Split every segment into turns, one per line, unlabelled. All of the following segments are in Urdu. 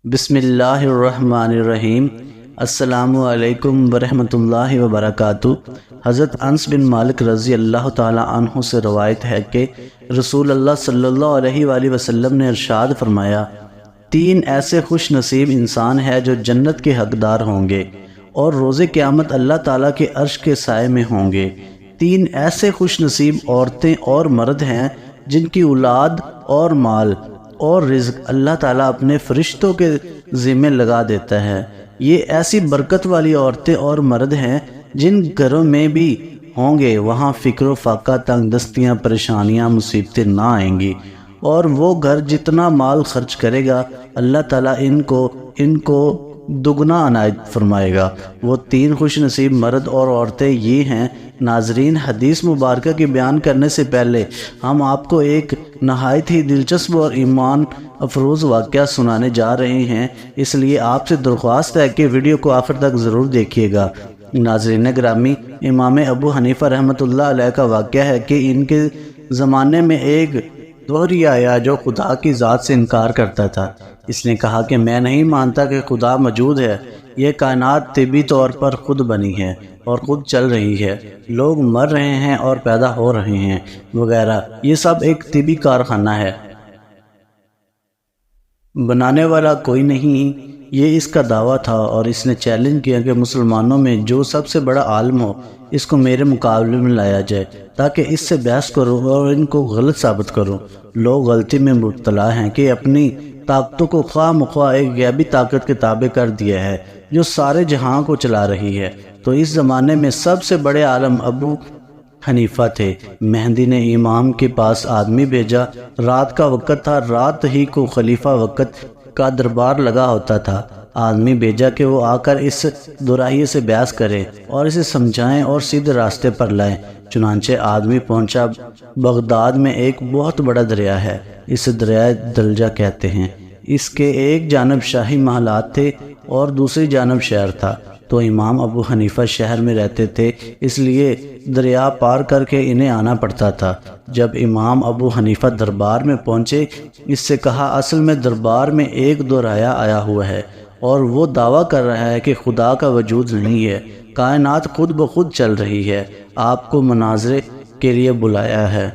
بسم اللہ الرحمن الرحیم۔ السلام علیکم ورحمۃ اللہ وبرکاتہ۔ حضرت انس بن مالک رضی اللہ تعالی عنہ سے روایت ہے کہ رسول اللہ صلی اللہ علیہ وآلہ وسلم نے ارشاد فرمایا، تین ایسے خوش نصیب انسان ہیں جو جنت کے حقدار ہوں گے اور روز قیامت اللہ تعالیٰ کے عرش کے سائے میں ہوں گے۔ تین ایسے خوش نصیب عورتیں اور مرد ہیں جن کی اولاد اور مال اور رزق اللہ تعالیٰ اپنے فرشتوں کے ذمہ لگا دیتا ہے۔ یہ ایسی برکت والی عورتیں اور مرد ہیں جن گھروں میں بھی ہوں گے وہاں فکر و فاقہ، تنگ دستیاں، پریشانیاں، مصیبتیں نہ آئیں گی، اور وہ گھر جتنا مال خرچ کرے گا اللہ تعالیٰ ان کو دگنا عنایت فرمائے گا۔ وہ تین خوش نصیب مرد اور عورتیں یہ ہیں۔ ناظرین، حدیث مبارکہ کی بیان کرنے سے پہلے ہم آپ کو ایک نہایت ہی دلچسپ اور ایمان افروز واقعہ سنانے جا رہے ہیں، اس لیے آپ سے درخواست ہے کہ ویڈیو کو آخر تک ضرور دیکھیے گا۔ ناظرین گرامی، امام ابو حنیفہ رحمۃ اللہ علیہ کا واقعہ ہے کہ ان کے زمانے میں ایک دہری آیا جو خدا کی ذات سے انکار کرتا تھا۔ اس نے کہا کہ میں نہیں مانتا کہ خدا موجود ہے، یہ کائنات طبی طور پر خود بنی ہے اور خود چل رہی ہے، لوگ مر رہے ہیں اور پیدا ہو رہے ہیں وغیرہ، یہ سب ایک طبی کارخانہ ہے، بنانے والا کوئی نہیں۔ یہ اس کا دعویٰ تھا اور اس نے چیلنج کیا کہ مسلمانوں میں جو سب سے بڑا عالم ہو اس کو میرے مقابلے میں لایا جائے تاکہ اس سے بحث کروں اور ان کو غلط ثابت کروں۔ لوگ غلطی میں مبتلا ہیں کہ اپنی طاقتوں کو خواہ مخواہ ایک غیبی طاقت کے تابع کر دیا ہے جو سارے جہاں کو چلا رہی ہے۔ تو اس زمانے میں سب سے بڑے عالم ابو حنیفہ تھے۔ مہدی نے امام کے پاس آدمی بھیجا، رات کا وقت تھا، رات ہی کو خلیفہ وقت کا دربار لگا ہوتا تھا۔ آدمی بھیجا کہ وہ آ کر اس دوراہی سے بحث کرے اور اسے سمجھائیں اور سیدھے راستے پر لائیں۔ چنانچہ آدمی پہنچا۔ بغداد میں ایک بہت بڑا دریا ہے، اسے دریائے دلجہ کہتے ہیں۔ اس کے ایک جانب شاہی محلات تھے اور دوسری جانب شہر تھا۔ تو امام ابو حنیفہ شہر میں رہتے تھے، اس لیے دریا پار کر کے انہیں آنا پڑتا تھا۔ جب امام ابو حنیفہ دربار میں پہنچے، اس سے کہا، اصل میں دربار میں ایک دورایا آیا ہوا ہے اور وہ دعویٰ کر رہا ہے کہ خدا کا وجود نہیں ہے، کائنات خود بخود چل رہی ہے، آپ کو مناظرے کے لیے بلایا ہے۔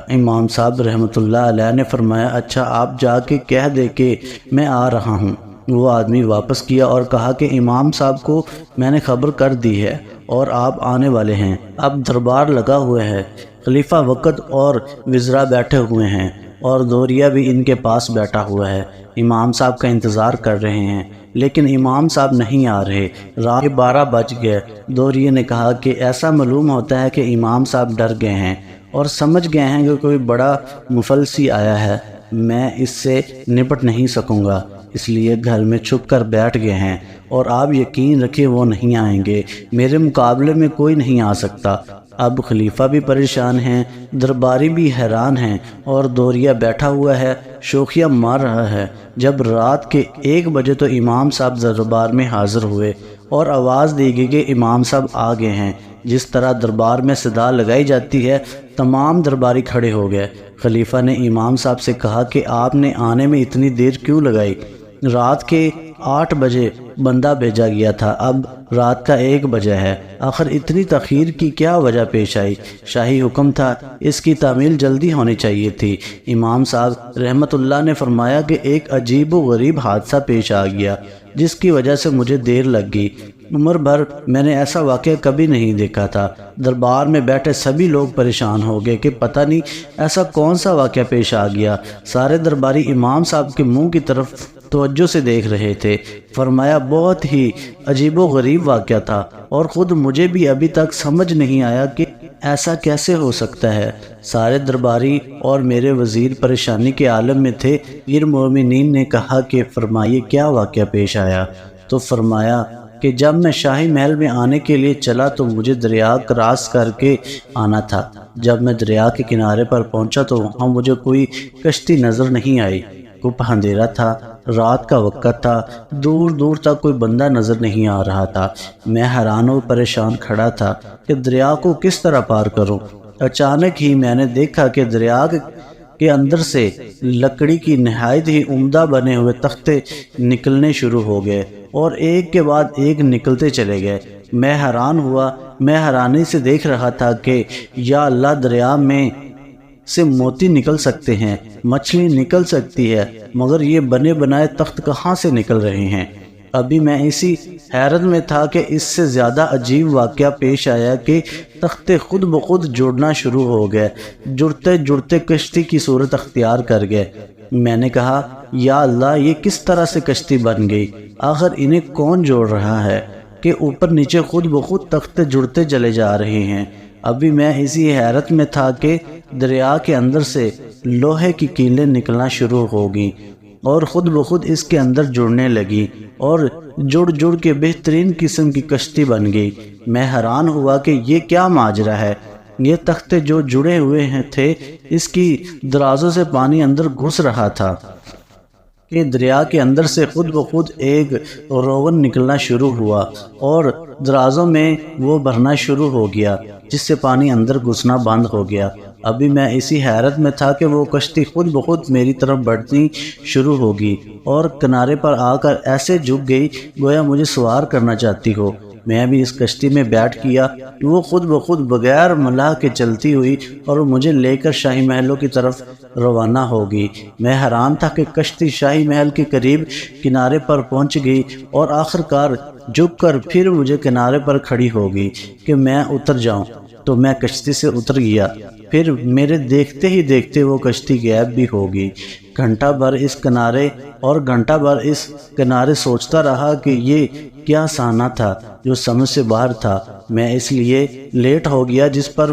امام صاحب رحمۃ اللہ علیہ نے فرمایا، اچھا آپ جا کے کہہ دے کہ میں آ رہا ہوں۔ وہ آدمی واپس کیا اور کہا کہ امام صاحب کو میں نے خبر کر دی ہے اور آپ آنے والے ہیں۔ اب دربار لگا ہوا ہے، خلیفہ وقت اور وزراء بیٹھے ہوئے ہیں اور دوریا بھی ان کے پاس بیٹھا ہوا ہے، امام صاحب کا انتظار کر رہے ہیں، لیکن امام صاحب نہیں آ رہے۔ رات کے 12 بج گئے۔ دوریے نے کہا کہ ایسا معلوم ہوتا ہے کہ امام صاحب ڈر گئے ہیں اور سمجھ گئے ہیں کہ کوئی بڑا مفلسی آیا ہے، میں اس سے نپٹ نہیں سکوں گا، اس لیے گھر میں چھپ کر بیٹھ گئے ہیں، اور آپ یقین رکھیں وہ نہیں آئیں گے، میرے مقابلے میں کوئی نہیں آ سکتا۔ اب خلیفہ بھی پریشان ہیں، درباری بھی حیران ہیں، اور دوریا بیٹھا ہوا ہے، شوخیاں مار رہا ہے۔ جب رات کے 1 بجے تو امام صاحب دربار میں حاضر ہوئے اور آواز دی گئی کہ امام صاحب آ گئے ہیں۔ جس طرح دربار میں صدا لگائی جاتی ہے، تمام درباری کھڑے ہو گئے۔ خلیفہ نے امام صاحب سے کہا کہ آپ نے آنے میں اتنی دیر کیوں لگائی؟ رات کے 8 بجے بندہ بھیجا گیا تھا، اب رات کا 1 بجے ہے، آخر اتنی تاخیر کی کیا وجہ پیش آئی؟ شاہی حکم تھا، اس کی تعمیل جلدی ہونی چاہیے تھی۔ امام صاحب رحمت اللہ نے فرمایا کہ ایک عجیب و غریب حادثہ پیش آ گیا جس کی وجہ سے مجھے دیر لگ گئی، عمر بھر میں نے ایسا واقعہ کبھی نہیں دیکھا تھا۔ دربار میں بیٹھے سبھی لوگ پریشان ہو گئے کہ پتہ نہیں ایسا کون سا واقعہ پیش آ گیا۔ سارے درباری امام صاحب کے منہ کی طرف توجہ سے دیکھ رہے تھے۔ فرمایا، بہت ہی عجیب و غریب واقعہ تھا اور خود مجھے بھی ابھی تک سمجھ نہیں آیا کہ ایسا کیسے ہو سکتا ہے۔ سارے درباری اور میرے وزیر پریشانی کے عالم میں تھے۔ امیر مومنین نے کہا کہ فرمائیے کیا واقعہ پیش آیا؟ تو فرمایا کہ جب میں شاہی محل میں آنے کے لیے چلا تو مجھے دریا کراس کر کے آنا تھا۔ جب میں دریا کے کنارے پر پہنچا تو وہاں مجھے کوئی کشتی نظر نہیں آئی، خوب اندھیرا تھا، رات کا وقت تھا، دور دور تک کوئی بندہ نظر نہیں آ رہا تھا۔ میں حیران و پریشان کھڑا تھا کہ دریا کو کس طرح پار کروں۔ اچانک ہی میں نے دیکھا کہ دریا کے کے اندر سے لکڑی کی نہایت ہی عمدہ بنے ہوئے تختے نکلنے شروع ہو گئے اور ایک کے بعد ایک نکلتے چلے گئے۔ میں حیران ہوا، میں حیرانی سے دیکھ رہا تھا کہ یا اللہ، دریا میں سے موتی نکل سکتے ہیں، مچھلی نکل سکتی ہے، مگر یہ بنے بنائے تخت کہاں سے نکل رہے ہیں؟ ابھی میں اسی حیرت میں تھا کہ اس سے زیادہ عجیب واقعہ پیش آیا کہ تختے خود بخود جڑنا شروع ہو گئے، جڑتے جڑتے کشتی کی صورت اختیار کر گئے۔ میں نے کہا، یا اللہ، یہ کس طرح سے کشتی بن گئی؟ آخر انہیں کون جوڑ رہا ہے کہ اوپر نیچے خود بخود تختے جڑتے چلے جا رہے ہیں؟ ابھی میں اسی حیرت میں تھا کہ دریا کے اندر سے لوہے کی کیلیں نکلنا شروع ہو گئیں اور خود بخود اس کے اندر جڑنے لگی اور جڑ جڑ کے بہترین قسم کی کشتی بن گئی۔ میں حیران ہوا کہ یہ کیا ماجرا ہے؟ یہ تختے جو جڑے ہوئے تھے، اس کی درازوں سے پانی اندر گھس رہا تھا کہ دریا کے اندر سے خود بخود ایک روغن نکلنا شروع ہوا اور درازوں میں وہ بھرنا شروع ہو گیا، جس سے پانی اندر گھسنا بند ہو گیا۔ ابھی میں اسی حیرت میں تھا کہ وہ کشتی خود بخود میری طرف بڑھنی شروع ہوگی اور کنارے پر آ کر ایسے جھک گئی گویا مجھے سوار کرنا چاہتی ہو۔ میں بھی اس کشتی میں بیٹھ گیا، وہ خود بخود بغیر ملاح کے چلتی ہوئی اور مجھے لے کر شاہی محلوں کی طرف روانہ ہوگی۔ میں حیران تھا کہ کشتی شاہی محل کے قریب کنارے پر پہنچ گئی اور آخر کار جھک کر پھر مجھے کنارے پر کھڑی ہوگی کہ میں اتر جاؤں، تو میں کشتی سے اتر گیا۔ پھر میرے دیکھتے ہی دیکھتے وہ کشتی غائب بھی ہوگی۔ گھنٹہ بھر اس کنارے اور گھنٹہ بھر اس کنارے سوچتا رہا کہ یہ کیا صحنہ تھا جو سمجھ سے باہر تھا۔ میں اس لیے لیٹ ہو گیا، جس پر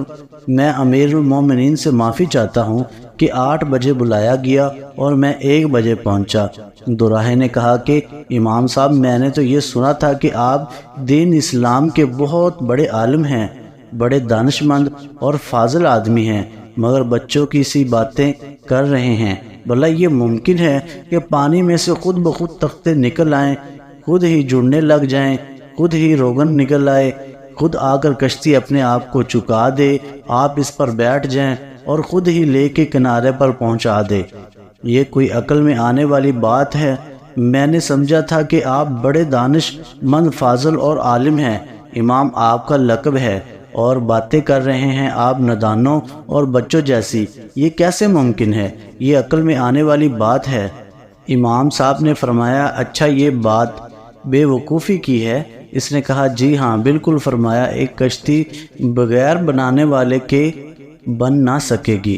میں امیر المومنین سے معافی چاہتا ہوں کہ 8 بجے بلایا گیا اور میں 1 بجے پہنچا۔ دوراہے نے کہا کہ امام صاحب، میں نے تو یہ سنا تھا کہ آپ دین اسلام کے بہت بڑے عالم ہیں، بڑے دانش مند اور فاضل آدمی ہیں، مگر بچوں کی سی باتیں کر رہے ہیں۔ بھلا یہ ممکن ہے کہ پانی میں سے خود بخود تختے نکل آئیں، خود ہی جڑنے لگ جائیں، خود ہی روغن نکل آئے، خود آ کر کشتی اپنے آپ کو چکا دے، آپ اس پر بیٹھ جائیں اور خود ہی لے کے کنارے پر پہنچا دے؟ یہ کوئی عقل میں آنے والی بات ہے؟ میں نے سمجھا تھا کہ آپ بڑے دانش مند، فاضل اور عالم ہیں، امام آپ کا لقب ہے، اور باتیں کر رہے ہیں آپ نادانوں اور بچوں جیسی۔ یہ کیسے ممکن ہے؟ یہ عقل میں آنے والی بات ہے؟ امام صاحب نے فرمایا، اچھا، یہ بات بے وقوفی کی ہے؟ اس نے کہا، جی ہاں، بالکل فرمایا، ایک کشتی بغیر بنانے والے کے بن نہ سکے گی،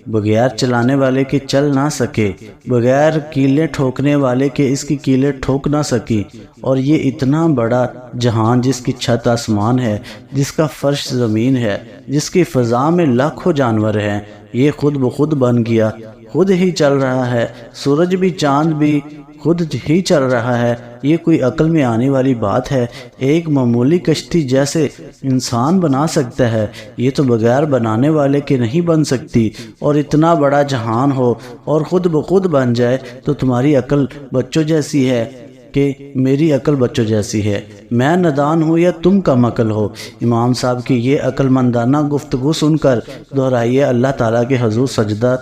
بغیر چلانے والے کے چل نہ سکے، بغیر کیلیں ٹھوکنے والے کے اس کی کیلیں ٹھوک نہ سکی، اور یہ اتنا بڑا جہان، جس کی چھت آسمان ہے، جس کا فرش زمین ہے، جس کی فضا میں لاکھوں جانور ہیں، یہ خود بخود بن گیا، خود ہی چل رہا ہے، سورج بھی چاند بھی خود ہی چل رہا ہے۔ یہ کوئی عقل میں آنے والی بات ہے؟ ایک معمولی کشتی جیسے انسان بنا سکتا ہے، یہ تو بغیر بنانے والے کے نہیں بن سکتی، اور اتنا بڑا جہان ہو اور خود بخود بن جائے تو تمہاری عقل بچوں جیسی ہے کہ میری عقل بچوں جیسی ہے؟ میں نادان ہوں یا تم کم عقل ہو؟ امام صاحب کی یہ عقل مندانہ گفتگو سن کر دہرائیے اللہ تعالیٰ کے حضور سجدہ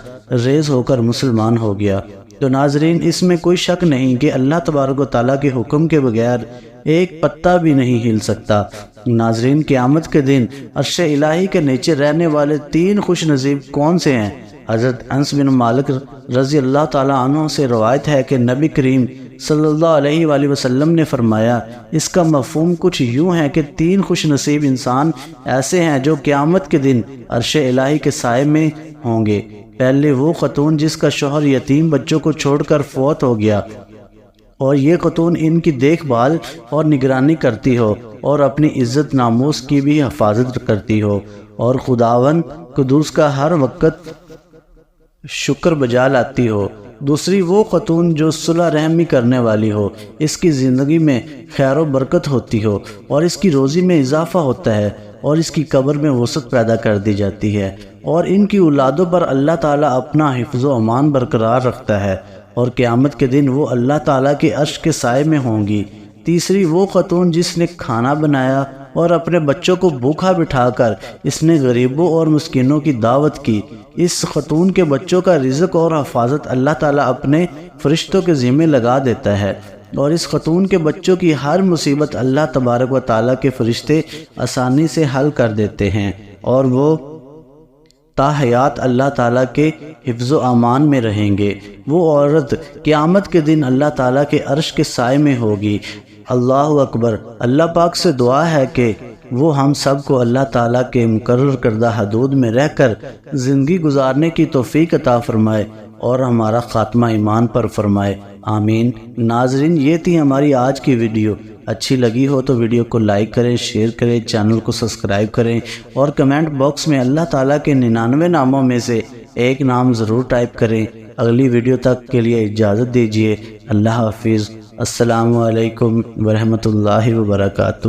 ریز ہو کر مسلمان ہو گیا۔ تو ناظرین، اس میں کوئی شک نہیں کہ اللہ تبارک و تعالیٰ کے حکم کے بغیر ایک پتا بھی نہیں ہل سکتا۔ ناظرین، قیامت کے دن عرش الہی کے نیچے رہنے والے 3 خوش نصیب کون سے ہیں؟ حضرت انس بن مالک رضی اللہ تعالیٰ عنہ سے روایت ہے کہ نبی کریم صلی اللہ علیہ وآلہ وسلم نے فرمایا، اس کا مفہوم کچھ یوں ہے کہ 3 خوش نصیب انسان ایسے ہیں جو قیامت کے دن عرش الہی کے سائے میں ہوں گے۔ پہلے وہ خاتون جس کا شوہر یتیم بچوں کو چھوڑ کر فوت ہو گیا اور یہ خاتون ان کی دیکھ بھال اور نگرانی کرتی ہو اور اپنی عزت ناموس کی بھی حفاظت کرتی ہو اور خداوند قدوس کا ہر وقت شکر بجا لاتی ہو۔ دوسری وہ خاتون جو صلح رحمی کرنے والی ہو، اس کی زندگی میں خیر و برکت ہوتی ہو اور اس کی روزی میں اضافہ ہوتا ہے اور اس کی قبر میں وسعت پیدا کر دی جاتی ہے، اور ان کی اولادوں پر اللہ تعالیٰ اپنا حفظ و امان برقرار رکھتا ہے، اور قیامت کے دن وہ اللہ تعالیٰ کے عرش کے سائے میں ہوں گی۔ تیسری وہ خاتون جس نے کھانا بنایا اور اپنے بچوں کو بھوکا بٹھا کر اس نے غریبوں اور مسکینوں کی دعوت کی۔ اس خاتون کے بچوں کا رزق اور حفاظت اللہ تعالیٰ اپنے فرشتوں کے ذمہ لگا دیتا ہے، اور اس خاتون کے بچوں کی ہر مصیبت اللہ تبارک و تعالیٰ کے فرشتے آسانی سے حل کر دیتے ہیں، اور وہ تا حیات اللہ تعالیٰ کے حفظ و امان میں رہیں گے۔ وہ عورت قیامت کے دن اللہ تعالیٰ کے عرش کے سائے میں ہوگی۔ اللہ اکبر۔ اللہ پاک سے دعا ہے کہ وہ ہم سب کو اللہ تعالیٰ کے مقرر کردہ حدود میں رہ کر زندگی گزارنے کی توفیق عطا فرمائے اور ہمارا خاتمہ ایمان پر فرمائے، آمین۔ ناظرین، یہ تھی ہماری آج کی ویڈیو۔ اچھی لگی ہو تو ویڈیو کو لائک کریں، شیئر کریں، چینل کو سبسکرائب کریں، اور کمنٹ باکس میں اللہ تعالیٰ کے 99 ناموں میں سے ایک نام ضرور ٹائپ کریں۔ اگلی ویڈیو تک کے لیے اجازت دیجیے۔ اللہ حافظ۔ السلام علیکم ورحمۃ اللہ وبرکاتہ۔